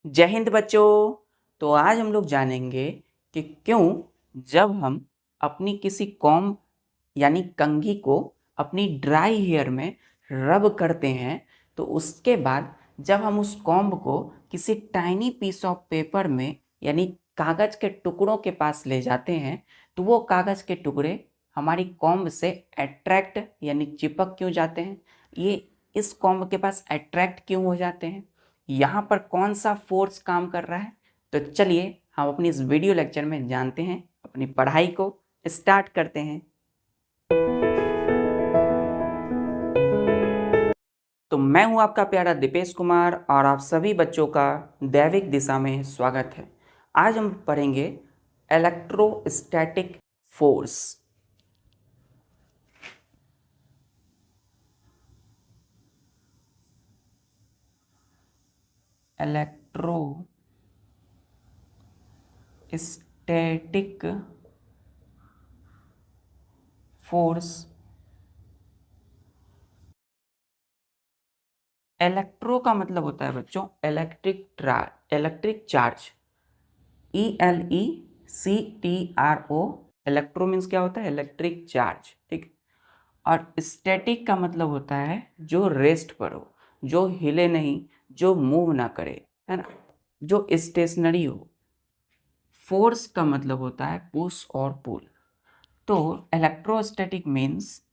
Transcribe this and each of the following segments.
जय हिंद बच्चों। तो आज हम लोग जानेंगे कि क्यों जब हम अपनी किसी कॉम्ब यानी कंघी को अपनी ड्राई हेयर में रब करते हैं तो उसके बाद जब हम उस कॉम्ब को किसी टाइनी पीस ऑफ पेपर में यानी कागज के टुकड़ों के पास ले जाते हैं तो वो कागज के टुकड़े हमारी कॉम्ब से अट्रैक्ट यानी चिपक क्यों जाते हैं, ये इस कॉम्ब के पास अट्रैक्ट क्यों हो जाते हैं, यहाँ पर कौन सा फोर्स काम कर रहा है। तो चलिए हम अपनी इस वीडियो लेक्चर में जानते हैं, अपनी पढ़ाई को स्टार्ट करते हैं। तो मैं हूं आपका प्यारा दीपेश कुमार और आप सभी बच्चों का दैविक दिशा में स्वागत है। आज हम पढ़ेंगे electrostatic force. Electrostatic force. Electro का मतलब होता है बच्चों electric charge, ELECTRO। Electro means क्या होता है, इलेक्ट्रिक चार्ज, ठीक। और स्टैटिक का मतलब होता है जो रेस्ट पर हो, जो हिले नहीं, जो मूव ना करे, है ना, जो स्टेशनरी हो। फोर्स का मतलब होता है पुश और पुल। तो इलेक्ट्रोस्टैटिक मीन्स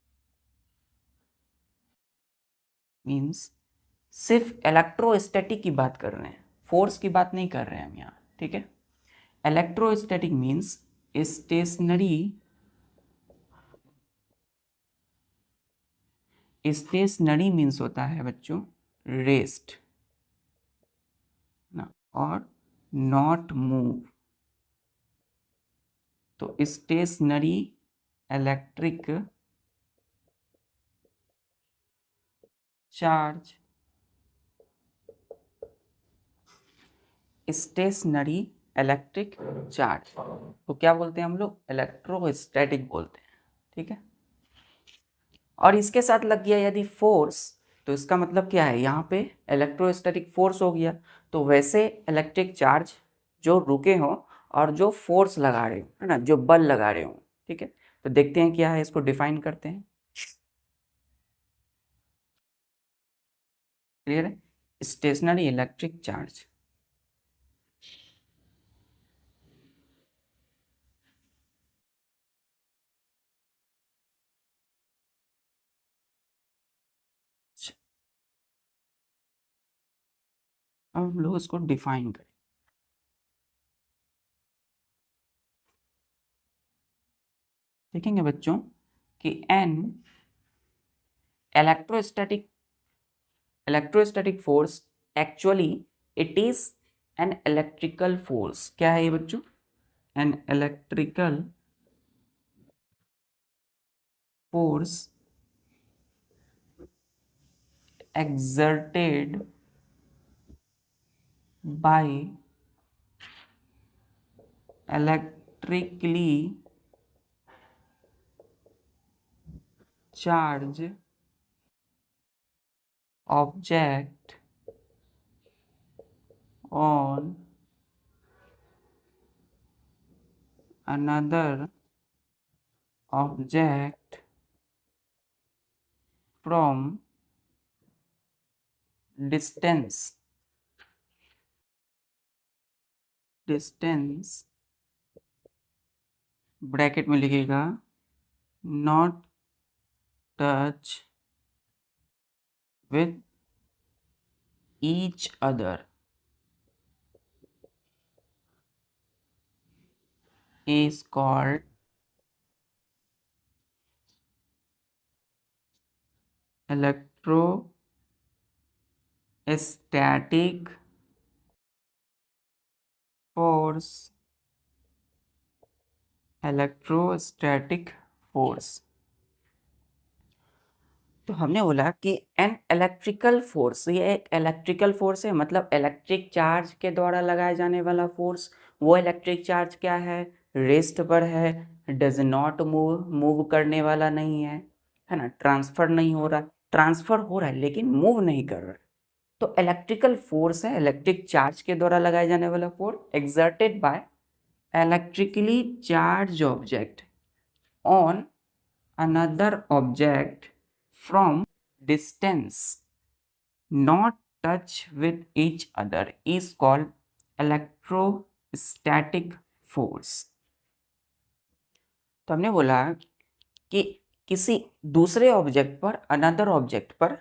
सिर्फ इलेक्ट्रोस्टैटिक की बात कर रहे हैं, फोर्स की बात नहीं कर रहे हैं हम यहाँ, ठीक है। इलेक्ट्रोस्टैटिक मीन्स स्टेशनरी मीन्स होता है बच्चों रेस्ट ना, और नॉट मूव। तो stationary electric charge, stationary electric charge तो क्या बोलते हैं हम लोग, इलेक्ट्रोस्टैटिक बोलते हैं, ठीक है। और इसके साथ लग गया यदि फोर्स, तो इसका मतलब क्या है, यहाँ पे इलेक्ट्रोस्टैटिक फोर्स हो गया। तो वैसे इलेक्ट्रिक चार्ज जो रुके हों और जो फोर्स लगा रहे हो, है ना, जो बल लगा रहे हो, ठीक है। तो देखते हैं क्या है, इसको डिफाइन करते हैं। क्लियर है, स्टेशनरी इलेक्ट्रिक चार्ज। अब हम लोग इसको डिफाइन करें। देखेंगे बच्चों कि an electrostatic force actually it is an electrical force. क्या है ये बच्चों, an electrical force exerted by electrically charged object on another object from distance bracket में लिखिएगा not touch with each other is called electrostatic force। Electrostatic force. तो हमने बोला कि एन इलेक्ट्रिकल फोर्स, ये एक इलेक्ट्रिकल फोर्स है, मतलब इलेक्ट्रिक चार्ज के द्वारा लगाया जाने वाला फोर्स। वो इलेक्ट्रिक चार्ज क्या है, रेस्ट पर है, डज नॉट मूव करने वाला नहीं है, है ना, ट्रांसफर नहीं हो रहा, ट्रांसफर हो रहा है लेकिन मूव नहीं कर रहा है, तो इलेक्ट्रिकल फोर्स है इलेक्ट्रिक चार्ज के द्वारा लगाए जाने वाला force exerted by electrically charge object on another object from distance not touch with each other is called electrostatic force। तो हमने बोला कि किसी दूसरे ऑब्जेक्ट पर अनदर ऑब्जेक्ट पर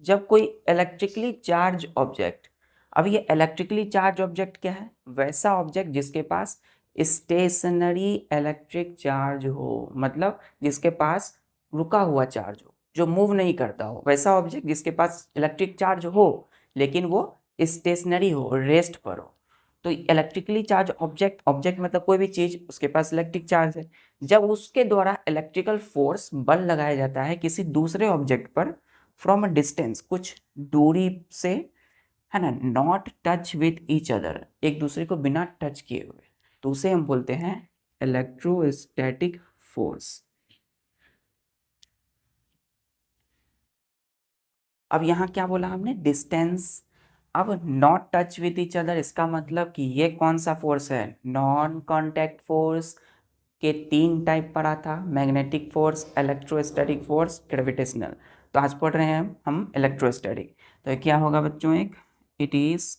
जब कोई इलेक्ट्रिकली चार्ज ऑब्जेक्ट, अब ये इलेक्ट्रिकली चार्ज ऑब्जेक्ट क्या है? वैसा ऑब्जेक्ट जिसके पास स्टेशनरी इलेक्ट्रिक चार्ज हो, मतलब जिसके पास रुका हुआ चार्ज हो, जो मूव नहीं करता हो, वैसा ऑब्जेक्ट जिसके पास इलेक्ट्रिक चार्ज हो लेकिन वो स्टेशनरी हो, रेस्ट पर हो। तो इलेक्ट्रिकली चार्ज ऑब्जेक्ट, ऑब्जेक्ट मतलब कोई भी चीज, उसके पास इलेक्ट्रिक चार्ज है, जब उसके द्वारा इलेक्ट्रिकल फोर्स बल लगाया जाता है किसी दूसरे ऑब्जेक्ट पर फ्रॉम अ डिस्टेंस, कुछ दूरी से, है ना, not touch with each other, एक दूसरे को बिना टच किए हुए, तो उसे हम बोलते हैं इलेक्ट्रोस्टैटिक फोर्स। अब यहाँ क्या बोला हमने? डिस्टेंस। अब not touch with each other, इसका मतलब कि ये कौन सा फोर्स है? नॉन कांटेक्ट फोर्स के 3 टाइप पढ़ा था, magnetic force, electrostatic force, gravitational. तो आज पढ़ रहे हैं हम इलेक्ट्रोस्टैटिक। तो क्या होगा बच्चों? एक it is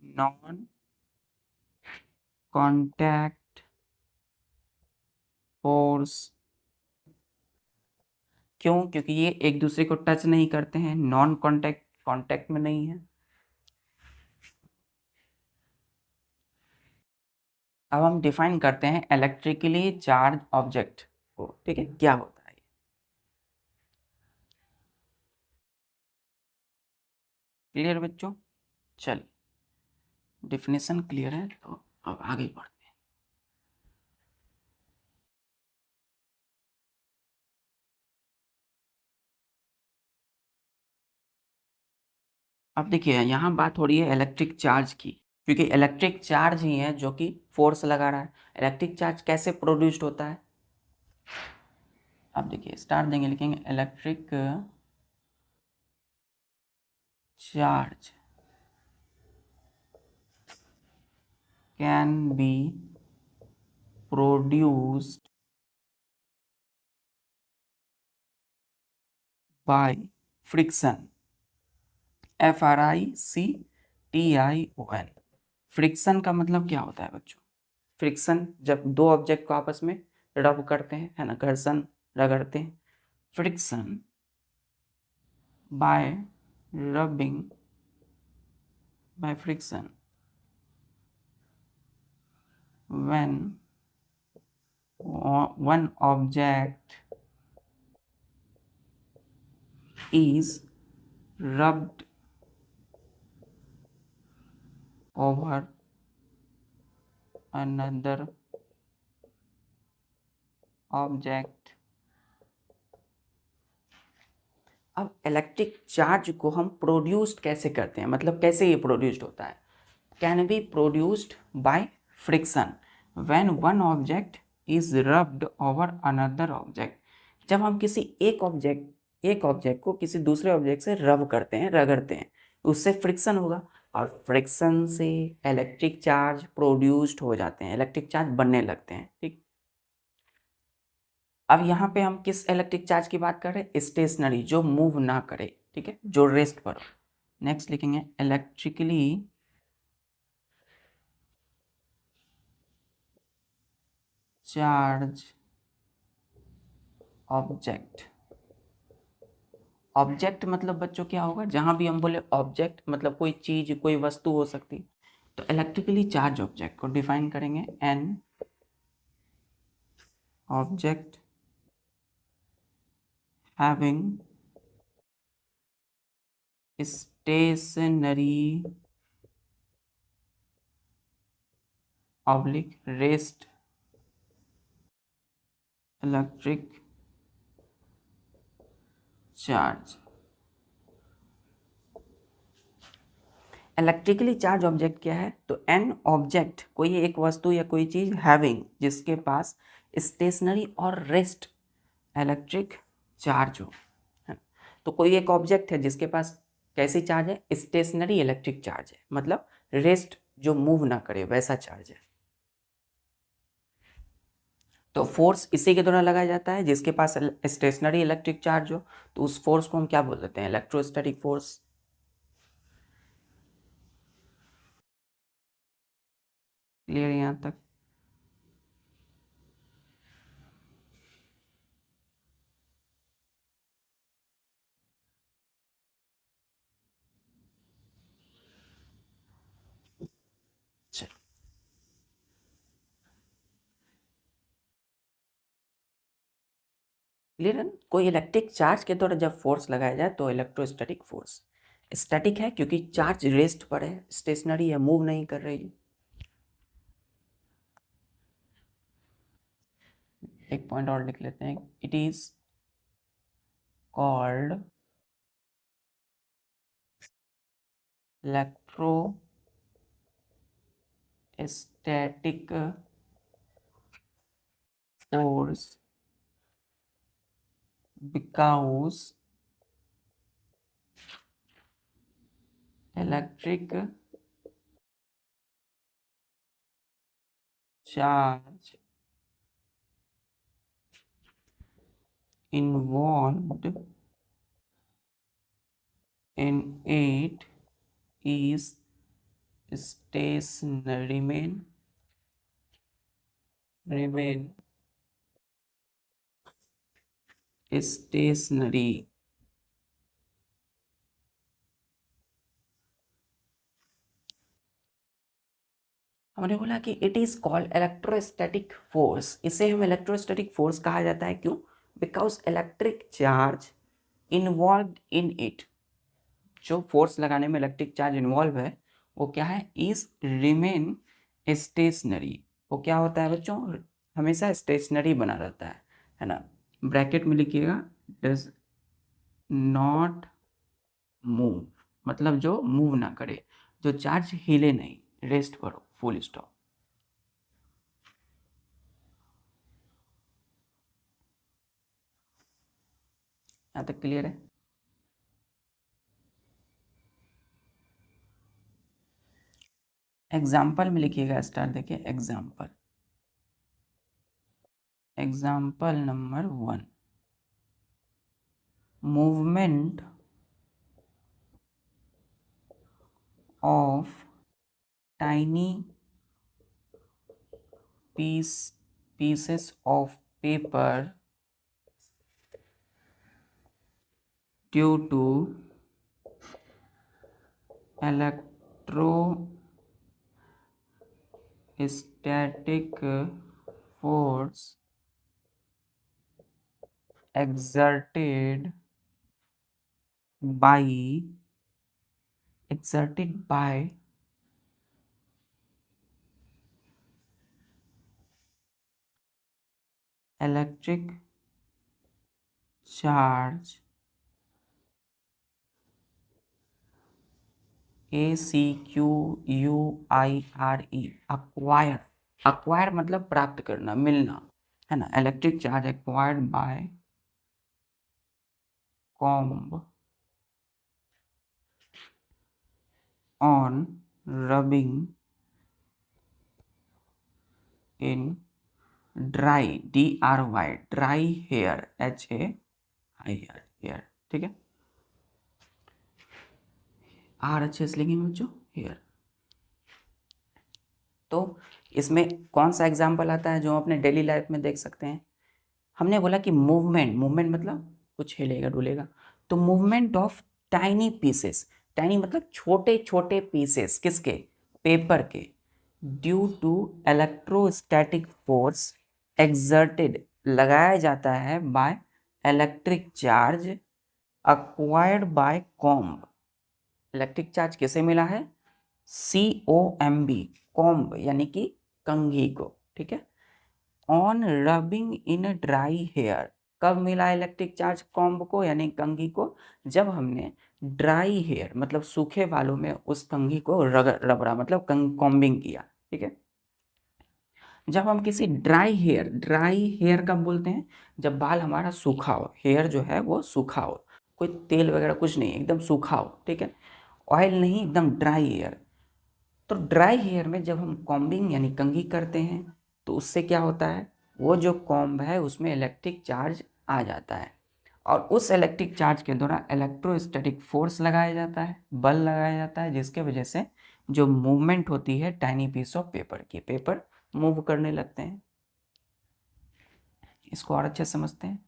non contact force. क्यों? क्योंकि ये एक दूसरे को टच नहीं करते हैं, नॉन कांटेक्ट, कांटेक्ट में नहीं है। अब हम डिफाइन करते हैं इलेक्ट्रिकली चार्ज ऑब्जेक्ट को, ठीक है, क्या होता है। क्लियर बच्चों? चल, डिफिनेशन क्लियर है तो अब आगे बढ़ते हैं। अब देखिए यहाँ बात हो रही है इलेक्ट्रिक चार्ज की, क्योंकि इलेक्ट्रिक चार्ज ही है जो कि फोर्स लगा रहा है। इलेक्ट्रिक चार्ज कैसे प्रोड्यूस्ड होता है? अब देखिए स्टार देंगे, लिखेंगे electric charge can be produced by friction, FRICTION। Friction का मतलब क्या होता है बच्चों? फ्रिक्शन जब दो ऑब्जेक्ट को आपस में रब करते हैं, है ना, घर्षण रगड़ते हैं। Friction bye rubbing, by friction when one object is rubbed over another object। अब इलेक्ट्रिक चार्ज को हम प्रोड्यूस्ड कैसे करते हैं, मतलब कैसे ये प्रोड्यूस्ड होता है? Can be produced by friction when one object is rubbed over another object. जब हम किसी एक ऑब्जेक्ट को किसी दूसरे ऑब्जेक्ट से रब करते हैं, रगड़ते हैं, उससे फ्रिक्शन होगा, और फ्रिक्शन से इलेक्ट्रिक चार्ज प्रोड्यूस्ड हो जाते हैं, इलेक्ट्रिक चार्ज बनने लगते हैं, ठीक। अब यहाँ पे हम किस इलेक्ट्रिक चार्ज की बात कर रहे हैं? स्टेशनरी, जो मूव ना करे, ठीक है, जो रेस्ट पर हो। नेक्स्ट लिखेंगे इलेक्ट्रिकली चार्ज ऑब्जेक्ट। ऑब्जेक्ट मतलब बच्चों क्या होगा? जहां भी हम बोले ऑब्जेक्ट मतलब कोई चीज, कोई वस्तु हो सकती। तो इलेक्ट्रिकली चार्ज ऑब्जेक्ट को डिफाइन करेंगे an object having stationary oblique rest electric charge. Electrically charge object क्या है? तो एन ऑब्जेक्ट, कोई एक वस्तु या कोई चीज, हैविंग, जिसके पास स्टेशनरी और रेस्ट इलेक्ट्रिक चार्ज हो, है। तो कोई एक ऑब्जेक्ट है जिसके पास कैसी चार्ज है, स्टेशनरी इलेक्ट्रिक चार्ज है, मतलब रेस्ट, जो मूव ना करे वैसा चार्ज है। तो फोर्स इसी के द्वारा लगाया जाता है जिसके पास स्टेशनरी इलेक्ट्रिक चार्ज हो, तो उस फोर्स को हम क्या बोल देते हैं, इलेक्ट्रोस्टैटिक फोर्स। क्लियर यहां तक? क्लियर है? कोई इलेक्ट्रिक चार्ज के द्वारा जब फोर्स लगाया जाए तो इलेक्ट्रोस्टैटिक फोर्स। स्टैटिक है क्योंकि चार्ज रेस्ट पर है, स्टेशनरी है, मूव नहीं कर रही है। एक पॉइंट और लिख लेते हैं, it is called electrostatic force because electric charge involved in it is remain stationary। हमने बोला कि it is called electrostatic force, इसे हम इलेक्ट्रोस्टैटिक फोर्स कहा जाता है, क्यों? Because electric charge involve in it, जो फोर्स लगाने में इलेक्ट्रिक चार्ज इन्वॉल्व है वो क्या है, इज रिमेन स्टेशनरी। वो क्या होता है बच्चों, हमेशा स्टेशनरी बना रहता है ना। ब्रैकेट में लिखिएगा, डज नॉट मूव, मतलब जो मूव ना करे, जो चार्ज हिले नहीं, रेस्ट पर हो, फुल स्टॉप। यहाँ तक क्लियर है? एग्जाम्पल में लिखिएगा, स्टार देखिए, example, example number 1, movement of tiny pieces of paper due to electrostatic force exerted by electric charge acquire, acquire मतलब प्राप्त करना, मिलना, है ना। Electric charge acquired by comb on rubbing in dry, dry hair, hair, ठीक है। Are अच्छे से लिखेंगे बच्चों, हेयर। तो इसमें कौन सा एग्जाम्पल आता है जो हम अपने डेली लाइफ में देख सकते हैं? हमने बोला कि मूवमेंट, मूवमेंट मतलब कुछ हिलेगा डुलेगा, तो movement of tiny pieces, tiny मतलब छोटे छोटे पीसेस, किसके, पेपर के, due to electrostatic force exerted, लगाया जाता है by electric charge acquired by comb. Electric charge किसे मिला है, COMB, कॉम्ब यानी कि कंघी को, ठीक है। On rubbing in dry hair, कब मिला इलेक्ट्रिक चार्ज कॉम्ब को यानी कंघी को, जब हमने ड्राई हेयर मतलब सूखे बालों में उस कंघी को रगड़ा मतलब कॉम्बिंग किया, ठीक है। जब हम किसी ड्राई हेयर कब बोलते हैं, जब बाल हमारा सूखा हो, हेयर जो है वो सूखा हो, कोई तेल वगैरह कुछ नहीं, एकदम सूखा हो, ठीक है, ऑयल नहीं, एकदम ड्राई हेयर। तो ड्राई हेयर में जब हम कॉम्बिंग यानी कंघी करते हैं तो उससे क्या होता है, वो जो कॉम्ब है उसमें इलेक्ट्रिक चार्ज आ जाता है, और उस इलेक्ट्रिक चार्ज के द्वारा इलेक्ट्रोस्टैटिक फोर्स लगाया जाता है, बल लगाया जाता है, जिसके वजह से जो मूवमेंट होती है टाइनी पीस ऑफ पेपर की, पेपर मूव करने लगते हैं। इसको और अच्छे से समझते हैं।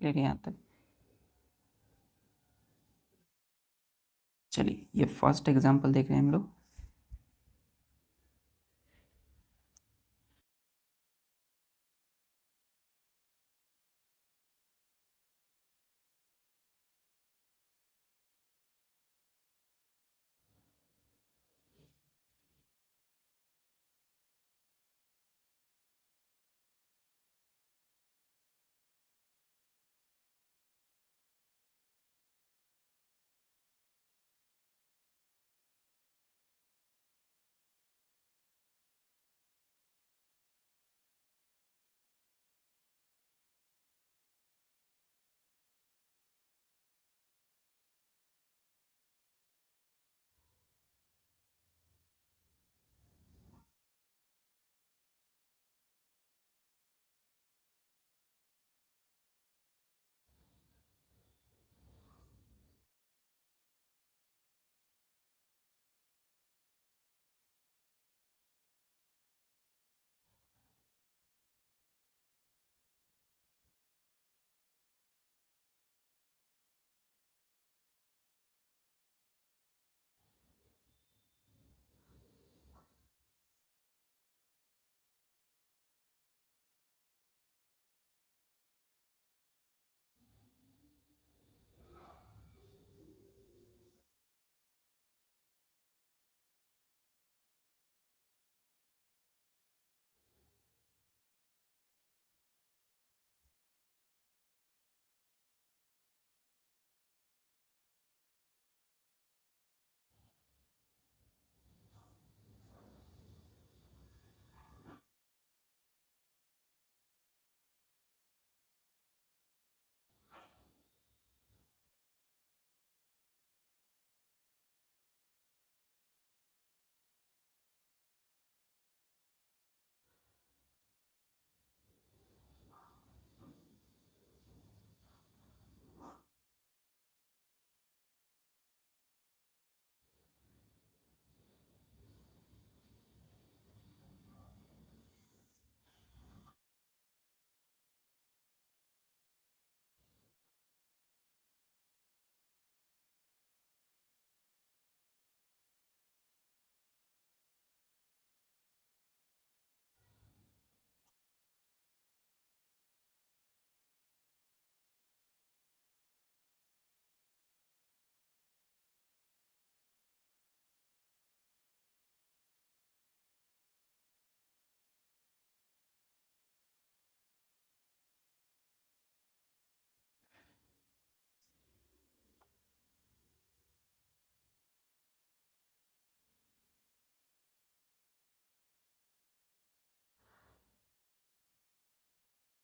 ले यहाँ तक चलिए, ये फर्स्ट एग्जांपल देख रहे हैं हम लोग।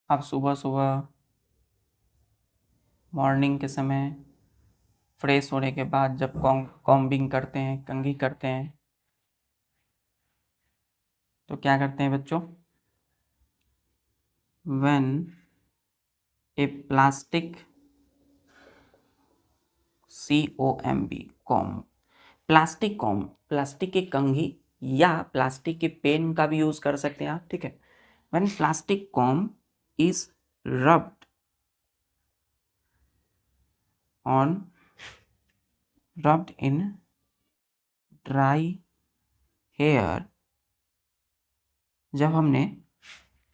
आप सुबह सुबह मॉर्निंग के समय फ्रेश होने के बाद जब कॉम्बिंग करते हैं, कंघी करते हैं, तो क्या करते हैं बच्चों, when A plastic COMB comb, plastic comb, plastic की कंघी या प्लास्टिक के पेन का भी यूज कर सकते हैं आप, ठीक है। When plastic comb is rubbed on, rubbed in dry hair, जब हमने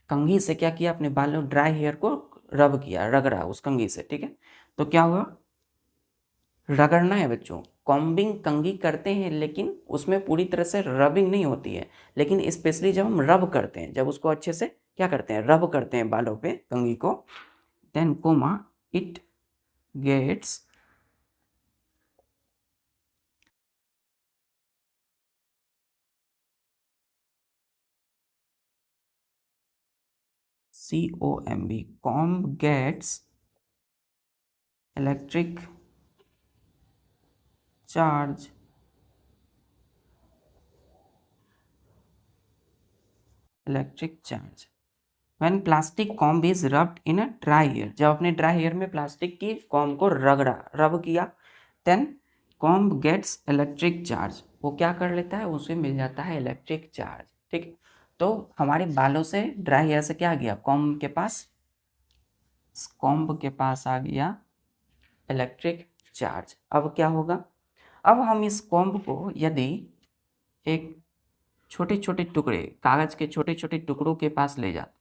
कंघी से क्या किया, अपने बालों ड्राई हेयर को रब किया, रगड़ा उस कंघी से, ठीक है, तो क्या हुआ, रगड़ना है बच्चों। कॉम्बिंग कंघी करते हैं लेकिन उसमें पूरी तरह से रबिंग नहीं होती है, लेकिन स्पेशली जब हम रब करते हैं, जब उसको अच्छे से क्या करते हैं, रब करते हैं बालों पे कंघी को, then comma it gets COMB, comb gets electric charge when plastic comb is rubbed in a dry air. जब अपने ड्राई एयर में प्लास्टिक की कॉम्ब को रब किया, then comb gets electric charge, वो क्या कर लेता है, उसे मिल जाता है इलेक्ट्रिक चार्ज। ठीक, तो हमारे बालों से ड्राई एयर से क्या आ गया, कॉम्ब के पास आ गया इलेक्ट्रिक चार्ज। अब क्या होगा, अब हम इस कॉम्ब को यदि एक छोटे छोटे टुकड़े, कागज के छोटे छोटे टुकड़ों के पास ले जाते,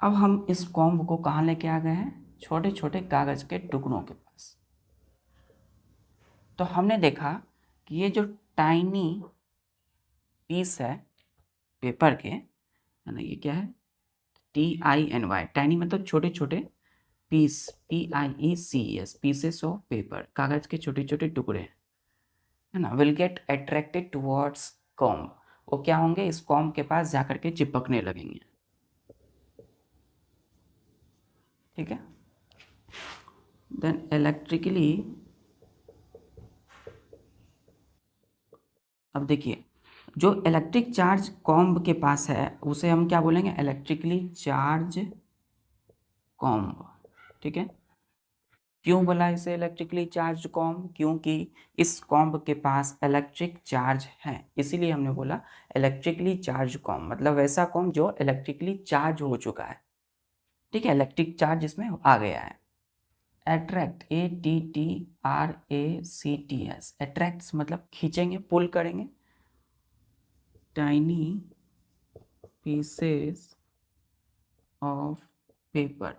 अब हम इस कॉम्ब को कहाँ लेके आ गए हैं, छोटे छोटे कागज के टुकड़ों के पास। तो हमने देखा कि ये जो टाइनी पीस है पेपर के, है ना, ये क्या है, TINY, टाइनी मतलब छोटे छोटे, piece PIECES, pieces of paper, कागज के छोटे छोटे टुकड़े, है ना, will get attracted towards comb, वो क्या होंगे, इस कॉम्ब के पास जाकर के चिपकने लगेंगे। ठीक है, देन इलेक्ट्रिकली, अब देखिए जो इलेक्ट्रिक चार्ज कॉम्ब के पास है उसे हम क्या बोलेंगे, इलेक्ट्रिकली चार्ज कॉम्ब। ठीक है, क्यों बोला इसे इलेक्ट्रिकली चार्ज कॉम्ब, क्योंकि इस कॉम्ब के पास इलेक्ट्रिक चार्ज है, इसीलिए हमने बोला इलेक्ट्रिकली चार्ज कॉम्ब, मतलब वैसा कॉम्ब जो इलेक्ट्रिकली चार्ज हो चुका है। ठीक है, इलेक्ट्रिक चार्ज इसमें आ गया है। अट्रैक्ट, ATTRACTS, अट्रैक्ट्स मतलब खींचेंगे, पुल करेंगे, टाइनी पीसेस ऑफ पेपर।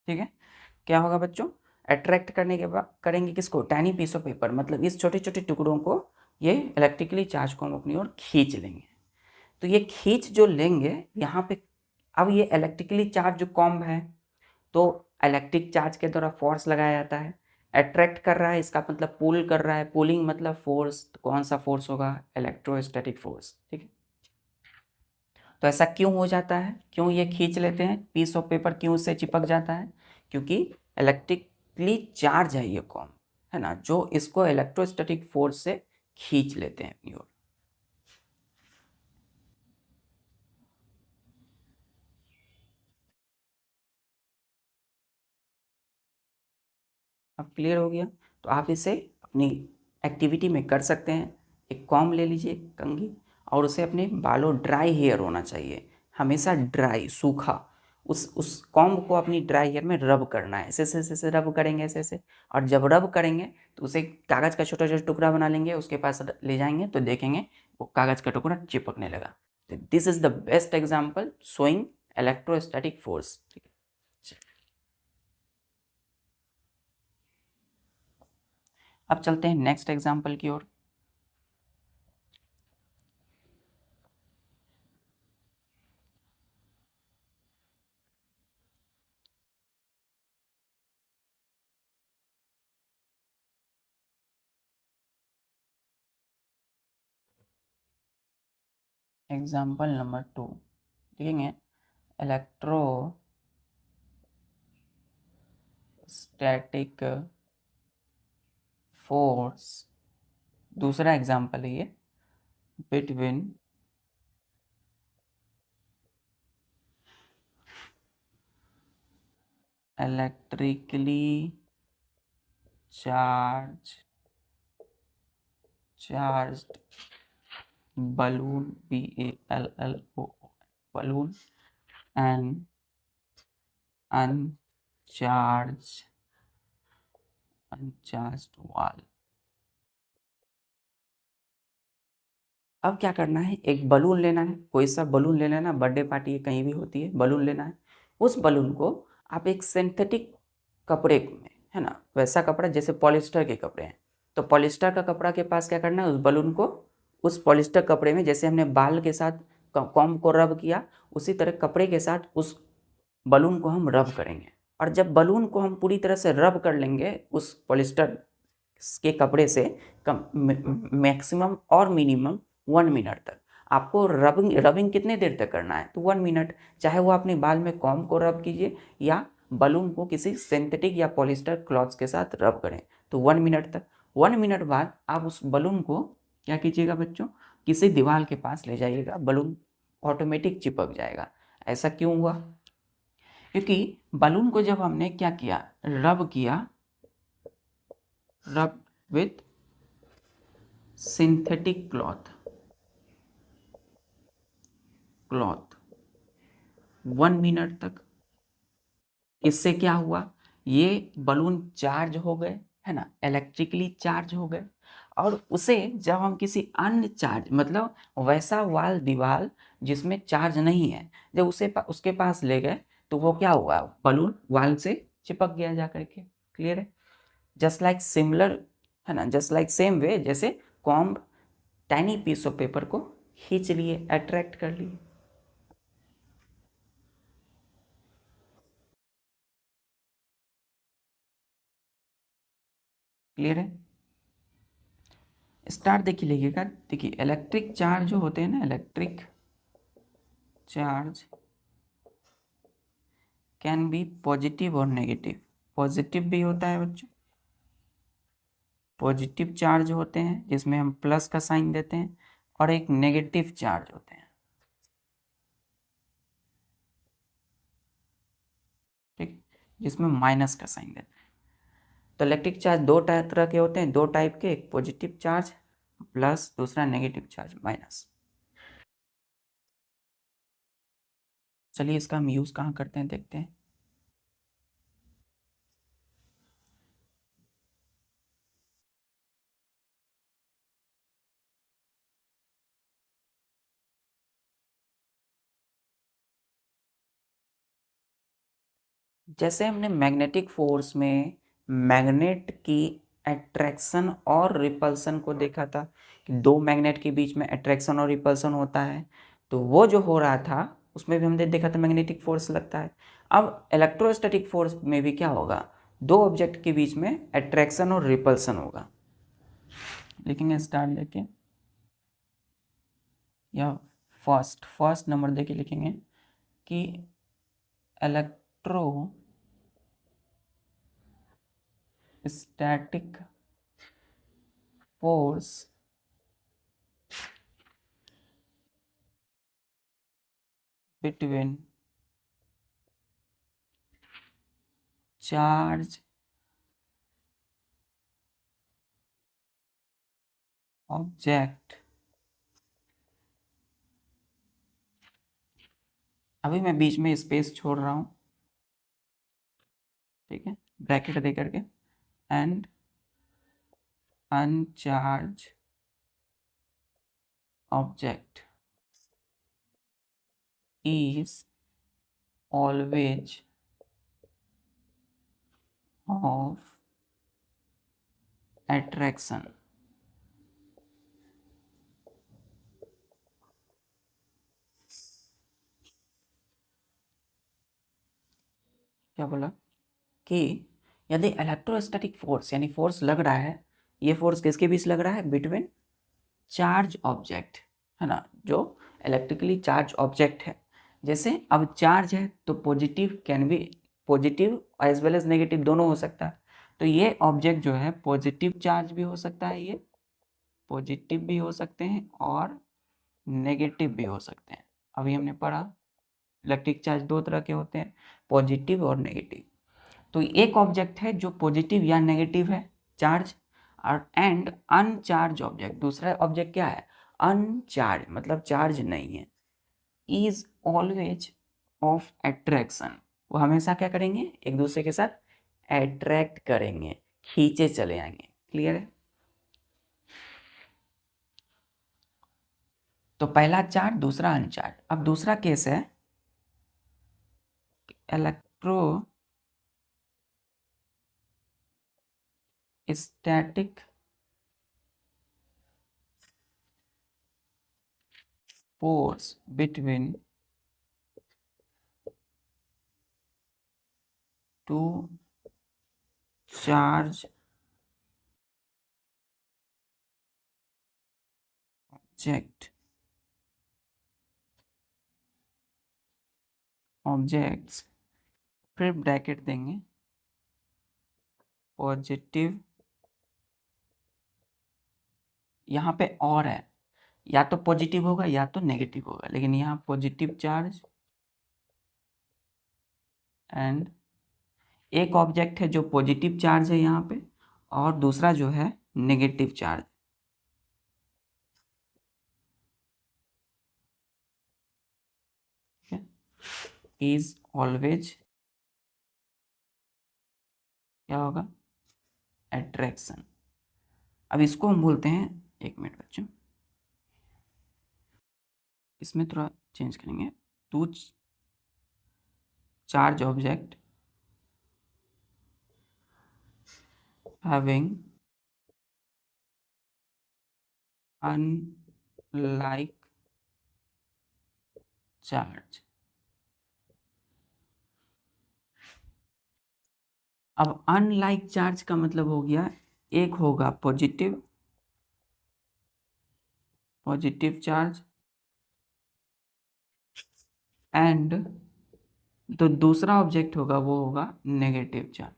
ठीक है, क्या होगा बच्चों, अट्रैक्ट करने के बाद करेंगे किसको, टाइनी पीस ऑफ पेपर, मतलब इस छोटे छोटे टुकड़ों को ये इलेक्ट्रिकली चार्ज को हम अपनी ओर खींच लेंगे। तो ये खींच जो लेंगे यहाँ पे, अब ये इलेक्ट्रिकली चार्ज जो कॉम्ब है, तो इलेक्ट्रिक चार्ज के द्वारा फोर्स लगाया जाता है, अट्रैक्ट कर रहा है, इसका मतलब पुल कर रहा है, पुलिंग मतलब फोर्स, तो कौन सा फोर्स होगा, इलेक्ट्रोस्टैटिक फोर्स। ठीक है, तो ऐसा क्यों हो जाता है, क्यों ये खींच लेते हैं, पीस ऑफ पेपर क्यों उससे चिपक जाता है, क्योंकि इलेक्ट्रिकली चार्ज है ये कॉम्ब, है ना, जो इसको इलेक्ट्रोस्टैटिक फोर्स से खींच लेते हैं अपनी ओर। अब क्लियर हो गया, तो आप इसे अपनी एक्टिविटी में कर सकते हैं। एक कॉम्ब ले लीजिए, कंघी, और उसे अपने बालों, ड्राई हेयर होना चाहिए, हमेशा ड्राई, सूखा, उस कॉम्ब को अपनी ड्राई हेयर में रब करना है, ऐसे ऐसे ऐसे रब करेंगे, ऐसे ऐसे, और जब रब करेंगे तो उसे कागज़ का छोटा छोटा टुकड़ा बना लेंगे, उसके पास ले जाएंगे तो देखेंगे वो कागज़ का टुकड़ा चिपकने लगा। This is the best example showing electrostatic force. ठीक है, अब चलते हैं नेक्स्ट एग्जाम्पल की ओर। एग्जाम्पल नंबर 2 लिखेंगे, इलेक्ट्रोस्टैटिक फोर्स, दूसरा एग्जाम्पल है ये, between electrically charged balloon, BALLON, balloon, and uncharged wall. अब क्या करना है, एक बलून लेना है, कोई सा बलून ले लेना, बर्थडे पार्टी कहीं भी होती है, बलून लेना है। उस बलून को आप एक सिंथेटिक कपड़े में, है ना, वैसा कपड़ा जैसे पॉलिस्टर के कपड़े हैं, तो पॉलिस्टर का कपड़ा के पास क्या करना है, उस बलून को उस पॉलिस्टर कपड़े में, जैसे हमने बाल के साथ कॉम्ब को रब किया, उसी तरह कपड़े के साथ उस बलून को हम रब करेंगे। और जब बलून को हम पूरी तरह से रब कर लेंगे उस पॉलिस्टर के कपड़े से, मैक्सिमम और मिनिमम 1 मिनट तक आपको रबिंग कितने देर तक करना है, तो 1 मिनट। चाहे वो अपने बाल में कॉम्ब को रब कीजिए या बलून को किसी सिंथेटिक या पॉलिस्टर क्लॉथ्स के साथ रब करें, तो 1 मिनट तक। 1 मिनट बाद आप उस बलून को क्या कीजिएगा बच्चों, किसी दीवार के पास ले जाइएगा, बलून ऑटोमेटिक चिपक जाएगा। ऐसा क्यों हुआ, क्योंकि बलून को जब हमने क्या किया, रब किया, रब विथ सिंथेटिक क्लॉथ 1 मिनट तक, इससे क्या हुआ, ये बलून चार्ज हो गए, है ना, इलेक्ट्रिकली चार्ज हो गए। और उसे जब हम किसी अन्य चार्ज, मतलब वैसा वाल दीवार जिसमें चार्ज नहीं है, जब उसके पास ले गए, तो वो क्या हुआ, बलून वाल से चिपक गया जा करके। क्लियर है, जस्ट लाइक सिमिलर, है ना, जस्ट लाइक सेम वे, जैसे comb tiny piece of paper को खींच लिए, अट्रैक्ट कर लिए। क्लियर है, स्टार्ट देखिए, लिखिएगा, देखिए इलेक्ट्रिक चार्ज जो होते हैं ना, electric charge can be positive और नेगेटिव। पॉजिटिव भी होता है बच्चों, पॉजिटिव चार्ज होते हैं जिसमें हम प्लस का साइन देते हैं, और एक नेगेटिव चार्ज होते हैं, ठीक, जिसमें माइनस का साइन देते हैं। तो इलेक्ट्रिक चार्ज दो तरह के होते हैं, दो टाइप के, एक पॉजिटिव चार्ज प्लस, दूसरा नेगेटिव चार्ज माइनस। चलिए इसका हम यूज़ कहाँ करते हैं देखते हैं। जैसे हमने मैग्नेटिक फोर्स में मैग्नेट की अट्रैक्शन और रिपल्सन को देखा था कि दो मैग्नेट के बीच में अट्रैक्शन और रिपल्सन होता है, तो वो जो हो रहा था उसमें भी हमने देखा था मैग्नेटिक फोर्स लगता है। अब इलेक्ट्रोस्टैटिक फोर्स में भी क्या होगा, दो ऑब्जेक्ट के बीच में अट्रैक्शन और रिपल्सन होगा। लिखेंगे स्टार्ट देके, या फर्स्ट नंबर देके लिखेंगे कि electrostatic force between charge object. अभी मैं बीच में स्पेस छोड़ रहा हूँ, ठीक है, ब्रैकेट दे करके, and अनचार्ज object is always of attraction। क्या बोला कि यदि इलेक्ट्रोस्टैटिक फोर्स यानी फोर्स लग रहा है, ये फोर्स किसके बीच लग रहा है, बिटवीन चार्ज ऑब्जेक्ट, है ना, जो इलेक्ट्रिकली चार्ज ऑब्जेक्ट है। जैसे अब चार्ज है तो positive can be, positive as well as negative दोनों हो सकता है। तो ये ऑब्जेक्ट जो है पॉजिटिव चार्ज भी हो सकता है, ये पॉजिटिव भी हो सकते हैं और नेगेटिव भी हो सकते हैं। अभी हमने पढ़ा इलेक्ट्रिक चार्ज दो तरह के होते हैं, पॉजिटिव और नेगेटिव। तो एक ऑब्जेक्ट है जो पॉजिटिव या नेगेटिव है चार्ज, और एंड अनचार्ज ऑब्जेक्ट, दूसरा ऑब्जेक्ट क्या है, अनचार्ज मतलब चार्ज नहीं है, इज ऑलवेज ऑफ अट्रैक्शन, वो हमेशा क्या करेंगे, एक दूसरे के साथ अट्रैक्ट करेंगे, खींचे चले आएंगे। क्लियर है? तो पहला चार्ज, दूसरा अनचार्ज। अब दूसरा केस है electrostatic force between two charge objects, फिर ब्रैकेट देंगे, पॉजिटिव, यहाँ पे और है, या तो पॉजिटिव होगा या तो नेगेटिव होगा, लेकिन यहाँ पॉजिटिव चार्ज एंड एक ऑब्जेक्ट है जो पॉजिटिव चार्ज है यहाँ पे, और दूसरा जो है नेगेटिव चार्ज। इज ऑलवेज क्या होगा, अट्रैक्शन। अब इसको हम बोलते हैं, एक मिनट बच्चों, इसमें थोड़ा चेंज करेंगे, two charge object having unlike charge। अब अनलाइक चार्ज का मतलब हो गया, एक होगा पॉजिटिव चार्ज एंड तो दूसरा ऑब्जेक्ट होगा वो होगा नेगेटिव चार्ज।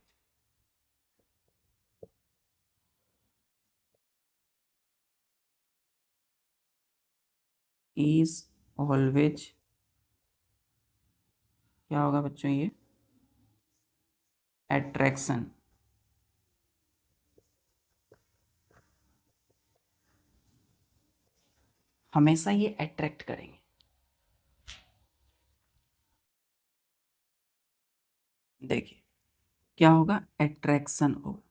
इज ऑलवेज क्या होगा बच्चों, ये अट्रैक्शन। हमेशा ये अट्रैक्ट करेंगे। देखिए क्या होगा, अट्रैक्शन होगा।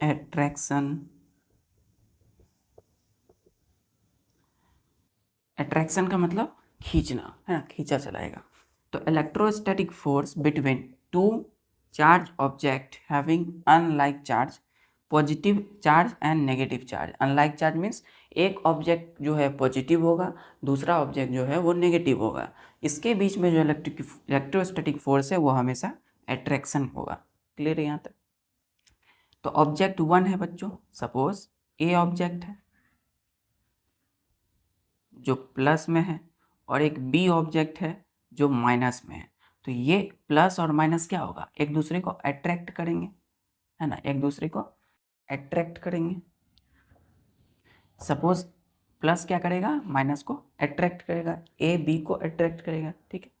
अट्रैक्शन, अट्रैक्शन का मतलब खींचना है ना, खींचा चलाएगा। तो electrostatic force between two charge object having unlike charge, positive charge and negative charge. Unlike charge means एक ऑब्जेक्ट जो है पॉजिटिव होगा, दूसरा ऑब्जेक्ट जो है वो नेगेटिव होगा, इसके बीच में जो इलेक्ट्रोस्टैटिक फोर्स है वो हमेशा अट्रैक्शन होगा। क्लियर है यहाँ तक? तो ऑब्जेक्ट वन है बच्चों, सपोज ए ऑब्जेक्ट है जो प्लस में है, और एक बी ऑब्जेक्ट है जो माइनस में है। तो ये प्लस और माइनस क्या होगा, एक दूसरे को अट्रैक्ट करेंगे, है ना, एक दूसरे को अट्रैक्ट करेंगे। सपोज प्लस क्या करेगा, माइनस को अट्रैक्ट करेगा, ए बी को अट्रैक्ट करेगा। ठीक है,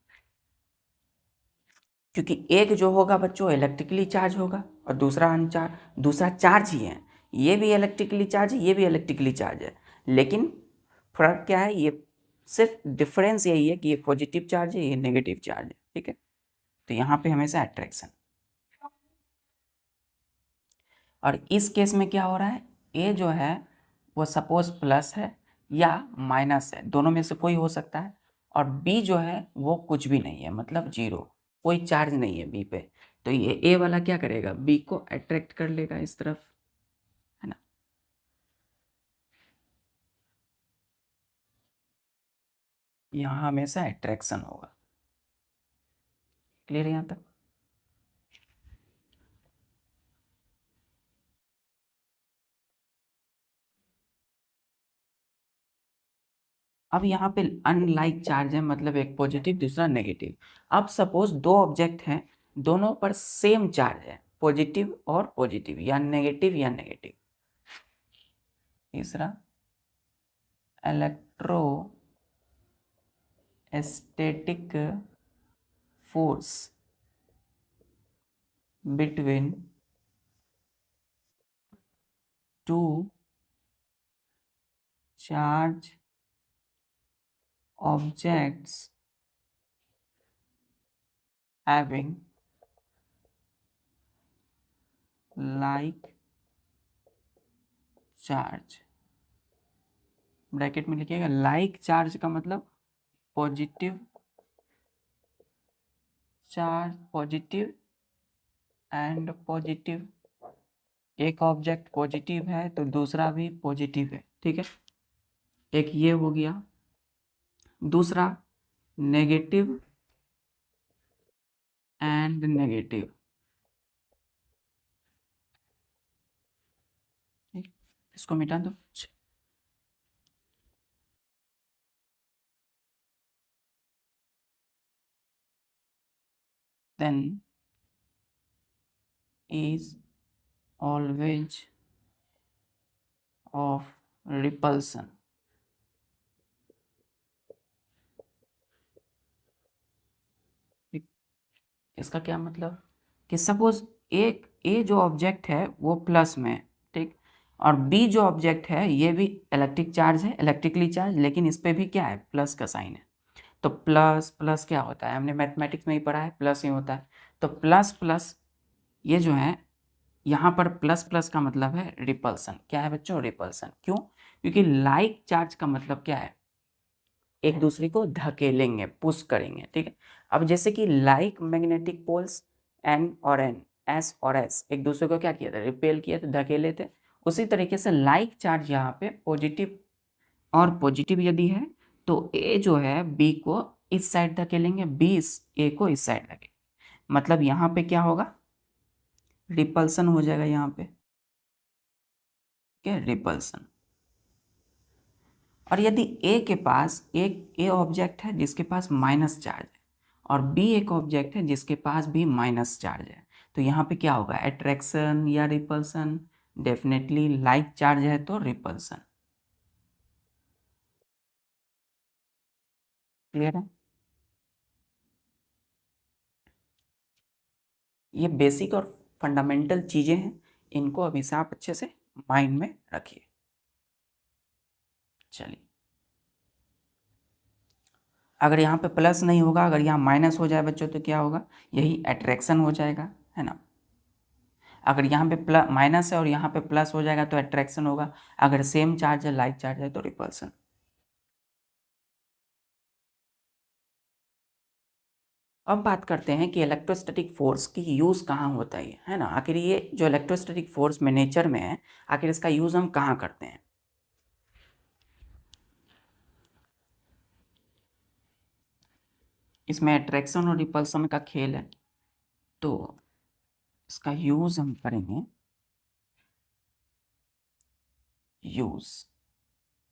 क्योंकि एक जो होगा बच्चों इलेक्ट्रिकली चार्ज होगा और दूसरा अनचार्ज, दूसरा चार्ज ही है, ये भी इलेक्ट्रिकली चार्ज है, ये भी इलेक्ट्रिकली चार्ज है, लेकिन फर्क क्या है, ये सिर्फ डिफरेंस यही है कि ये पॉजिटिव चार्ज है, ये नेगेटिव चार्ज है। ठीक है, तो यहाँ पे हमेशा अट्रैक्शन। और इस केस में क्या हो रहा है, ए जो है वो सपोज प्लस है या माइनस है, दोनों में से कोई हो सकता है, और बी जो है वो कुछ भी नहीं है, मतलब जीरो, कोई चार्ज नहीं है बी पे। तो ये ए वाला क्या करेगा, बी को अट्रैक्ट कर लेगा इस तरफ, है ना। यहाँ हमेशा अट्रैक्शन होगा। क्लियर है यहाँ तक? अब यहाँ पे अनलाइक चार्ज है, मतलब एक पॉजिटिव दूसरा नेगेटिव। अब सपोज दो ऑब्जेक्ट हैं, दोनों पर सेम चार्ज है, पॉजिटिव और पॉजिटिव या नेगेटिव या नेगेटिव। तीसरा electrostatic force between two charge objects having like charge। Bracket में लिखिएगा लाइक चार्ज का मतलब positive charge, positive and positive. एक ऑब्जेक्ट पॉजिटिव है तो दूसरा भी पॉजिटिव है, ठीक है। एक ये हो गया। दूसरा नेगेटिव एंड नेगेटिव, इसको मिटा दो। Then is always of repulsion। इसका क्या मतलब कि सपोज एक ए जो ऑब्जेक्ट है वो प्लस में है, ठीक, और बी जो ऑब्जेक्ट है ये भी इलेक्ट्रिक चार्ज है, इलेक्ट्रिकली चार्ज, लेकिन इस पे भी क्या है, प्लस का साइन है। तो प्लस प्लस क्या होता है, हमने मैथमेटिक्स में ही पढ़ा है, प्लस ही होता है। तो प्लस प्लस ये जो है यहाँ पर प्लस प्लस का मतलब है रिपल्सन। क्या है बच्चों, रिपल्सन। क्यों, क्योंकि लाइक चार्ज का मतलब क्या है, एक दूसरे को धकेलेंगे, पुश करेंगे, ठीक है। अब जैसे कि लाइक मैग्नेटिक पोल्स एन और एन, एस और एस एक दूसरे को क्या किया था, रिपेल किया था, धकेले थे। उसी तरीके से लाइक चार्ज यहाँ पे पॉजिटिव और पॉजिटिव यदि है तो ए जो है बी को इस साइड धकेलेंगे, बी इस ए को इस साइड धकेलेंगे, मतलब यहाँ पे क्या होगा, रिपल्सन हो जाएगा यहाँ पे, क्या, रिपल्सन। और यदि ए के पास एक ए ऑब्जेक्ट है जिसके पास माइनस चार्ज है और बी एक ऑब्जेक्ट है जिसके पास भी माइनस चार्ज है, तो यहाँ पे क्या होगा, अट्रैक्शन या रिपल्सन। डेफिनेटली लाइक चार्ज है तो रिपल्सन। क्लियर है। ये बेसिक और फंडामेंटल चीजें हैं, इनको अभी से आप अच्छे से माइंड में रखिए। चलिए, अगर यहाँ पे प्लस नहीं होगा, अगर यहाँ माइनस हो जाए बच्चों तो क्या होगा, यही अट्रैक्शन हो जाएगा, है ना। अगर यहाँ पे प्लस माइनस है और यहाँ पे प्लस हो जाएगा तो अट्रैक्शन होगा। अगर सेम चार्ज है, लाइक चार्ज है तो रिपल्सन। अब बात करते हैं कि इलेक्ट्रोस्टैटिक फोर्स की यूज़ कहाँ होता है ना। आखिर ये जो इलेक्ट्रोस्टैटिक फोर्स में नेचर में है, आखिर इसका यूज़ हम कहाँ करते हैं। इसमें अट्रैक्शन और रिपल्सन का खेल है, तो इसका यूज़ हम करेंगे,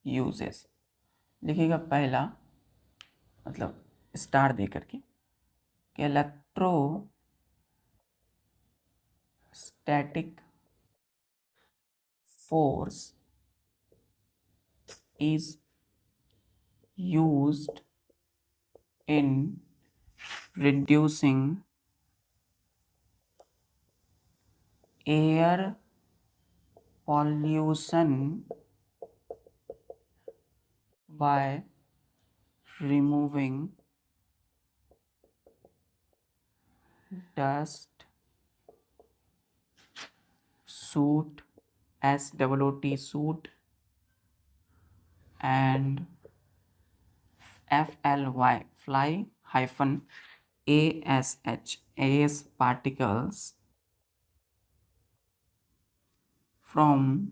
यूजेस लिखिएगा पहला, मतलब स्टार दे करके, कि electrostatic force is used in reducing air pollution by removing dust, soot, SOOT, soot, and FLY, fly hyphen AS particles from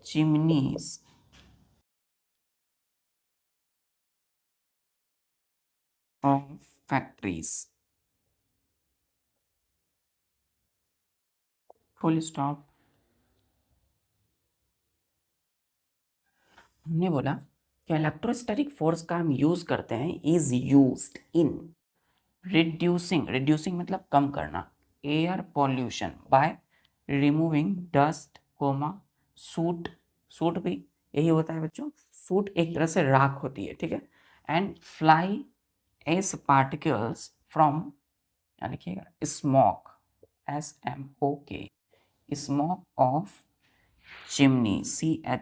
chimneys of factories, full stop। हमने बोला कि इलेक्ट्रोस्टैटिक फोर्स का हम यूज करते हैं इज यूज्ड इन रिड्यूसिंग मतलब कम करना air pollution by removing dust comma soot भी यही होता है बच्चों। सूट एक तरह से राख होती है, ठीक है। And fly ash particles from, यहाँ लिखिएगा smoke, SMOK, smoke of chimney, CHIMNEYS,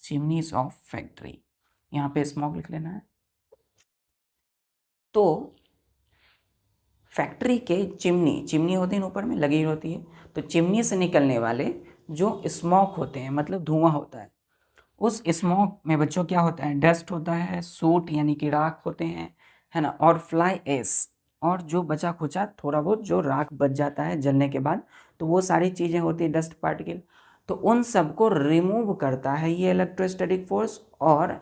chimneys of factory, यहाँ पे स्मोक लिख लेना है। तो फैक्ट्री के चिमनी होती है ऊपर में लगी होती है, तो चिमनी से निकलने वाले जो स्मोक होते हैं मतलब धुआं होता है, उस स्मोक में बच्चों क्या होता है, डस्ट होता है, सूट यानी कि राख होते हैं, है ना, और फ्लाई एस, और जो बचा खुचा थोड़ा बहुत जो राख बच जाता है जलने के बाद, तो वो सारी चीज़ें होती है डस्ट पार्टिकल, तो उन सबको रिमूव करता है ये इलेक्ट्रोस्टैटिक फोर्स, और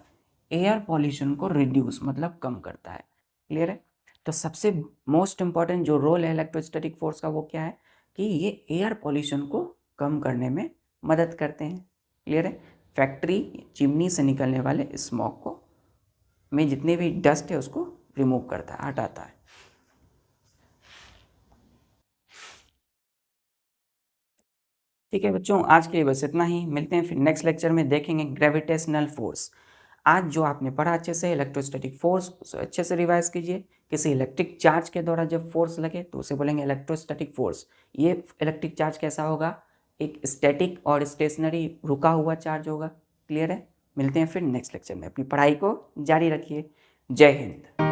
एयर पॉल्यूशन को रिड्यूस मतलब कम करता है। क्लियर है। तो सबसे मोस्ट इम्पॉर्टेंट जो रोल है इलेक्ट्रोस्टैटिक फोर्स का वो क्या है कि ये एयर पॉल्यूशन को कम करने में मदद करते हैं। क्लियर है। फैक्ट्री चिमनी से निकलने वाले स्मोक को में जितने भी डस्ट है उसको रिमूव करता है, हटाता है। ठीक है बच्चों, आज के लिए बस इतना ही। मिलते हैं फिर नेक्स्ट लेक्चर में, देखेंगे ग्रेविटेशनल फोर्स। आज जो आपने पढ़ा अच्छे से इलेक्ट्रोस्टैटिक फोर्स, उसे अच्छे से रिवाइज कीजिए। किसी इलेक्ट्रिक चार्ज के द्वारा जब फोर्स लगे तो उसे बोलेंगे इलेक्ट्रोस्टैटिक फोर्स। ये इलेक्ट्रिक चार्ज कैसा होगा, एक स्टैटिक और स्टेशनरी रुका हुआ चार्ज होगा। क्लियर है। मिलते हैं फिर नेक्स्ट लेक्चर में, अपनी पढ़ाई को जारी रखिए। जय हिंद।